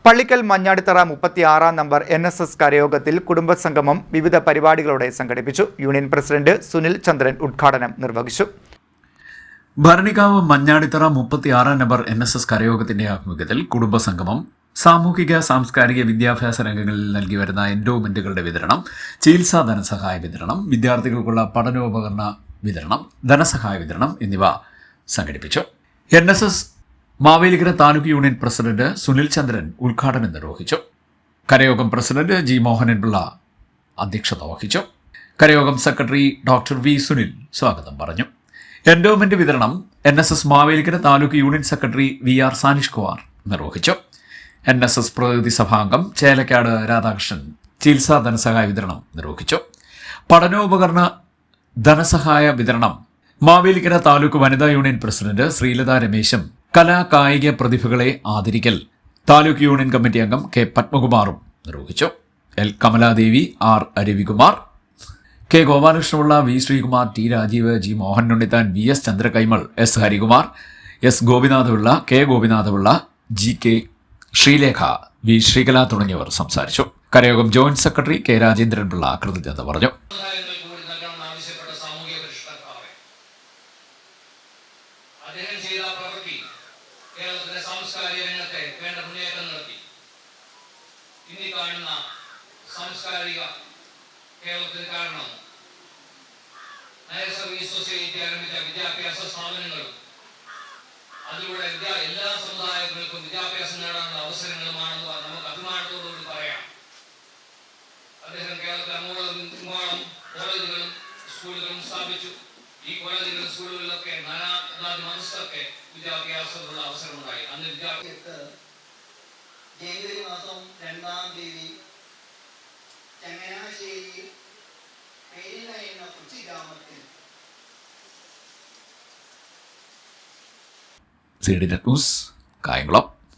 Pallikkal Manjadithara 36 number NSS കരയോഗത്തിൽ കുടുംബസംഗമം വിവിധ പരിപാടികളോടെ സംഘടിപ്പിച്ചു. യൂണിയൻ പ്രസിഡന്റ് സുനിൽ ചന്ദ്രൻ ഉദ്ഘാടനം നിർവഹിച്ചു. ഭരണികാവ് മഞ്ഞാടിത്തറ 36 നമ്പർ NSS കരയോഗത്തിന്റെ ആഭിമുഖ്യത്തിൽ കുടുംബസംഗമം, സാമൂഹിക സാംസ്കാരിക വിദ്യാഭ്യാസ രംഗങ്ങളിൽ നൽകി വരുന്ന എൻഡോമെന്റുകളുടെ വിതരണം, ചികിത്സാ ധനസഹായ വിതരണം, വിദ്യാർത്ഥികൾക്കുള്ള പഠനോപകരണ വിതരണം, ധനസഹായ വിതരണം എന്നിവ സംഘടിപ്പിച്ചു. NSS Mavelikkara taluk union president Sunil Chandran ഉദ്ഘാടനം നിർവഹിച്ചു. കരയോഗം പ്രസിഡന്റ് ജി മോഹനൻ പിള്ള അധ്യക്ഷത വഹിച്ചു. കരയോഗം സെക്രട്ടറി ഡോക്ടർ വി സുനിൽ സ്വാഗതം പറഞ്ഞു. എൻഡോമെന്റ് വിതരണം NSS Mavelikkara taluk union secretary VR Sanish Kumar നിർവഹിച്ചു. NSS പ്രതിനിധി സഭാംഗം ചേലക്കാട് രാധാകൃഷ്ണൻ ചികിത്സാ ധനസഹായ വിതരണം നിർവഹിച്ചു. പഠനോപകരണ ധനസഹായ വിതരണം മാവേലിക്കര താലൂക്ക് വനിതാ യൂണിയൻ പ്രസിഡന്റ് ശ്രീലത രമേശും കലാ കായിക പ്രതിഭകളെ ആദരിക്കൽ താലൂക്ക് യൂണിയൻ കമ്മിറ്റി അംഗം K പത്മകുമാറും നിർവഹിച്ചു. L Kamaladevi, R Ravikumar, K Gopalakrishna Pillai, V Sreekumar, T Rajeev, G Mohan Unnithan, VS ചന്ദ്രകൈമൾ, S Harikumar, S Gopinatha Pillai, K Gopinatha Pillai, GK Sreelekha, V Sreekala തുടങ്ങിയവർ സംസാരിച്ചു. കരയോഗം joint secretary K Rajendran Pillai കൃതജ്ഞത പറഞ്ഞു. അദ്ദേഹം ചെയ്ത പ്രവൃത്തി കേരളത്തിലെ സാംസ്കാരിക രംഗത്തെ വേണ്ട മുന്നേറ്റം നടത്തി. ഇനി കാണുന്ന സാംസ്കാരിക കേരളത്തിന് കാരണം നയർ സർവീസ് സൊസൈറ്റി ആരംഭിച്ച വിദ്യാഭ്യാസ സ്ഥാപനങ്ങളും അതിലൂടെ എല്ലാ സമുദായങ്ങൾക്കും വിദ്യാഭ്യാസം നേടാനുള്ള അവസരങ്ങളുമാണെന്ന് നമുക്ക് അഭിമാനത്തോടുകൂടി പറയാം. അദ്ദേഹം കേരളത്തിലെ അങ്ങോളം കോളേജുകളും സ്കൂളുകളും സ്ഥാപിച്ചു. ഈ കോളേജുകളും സ്കൂളുകളിലൊക്കെ നാനാജാതി മതസ്ഥർക്ക് വിദ്യാഭ്യാസത്തിനുള്ള അവസരമുണ്ടായി. അന്ന് ജനുവരി മാസം 2-ാം തീയതി ചങ്ങനാശ്ശേരിയിൽ പെരിന എന്ന കൊച്ചി ഗ്രാമത്തിൽ CD ന്യൂസ് കായംകുളം.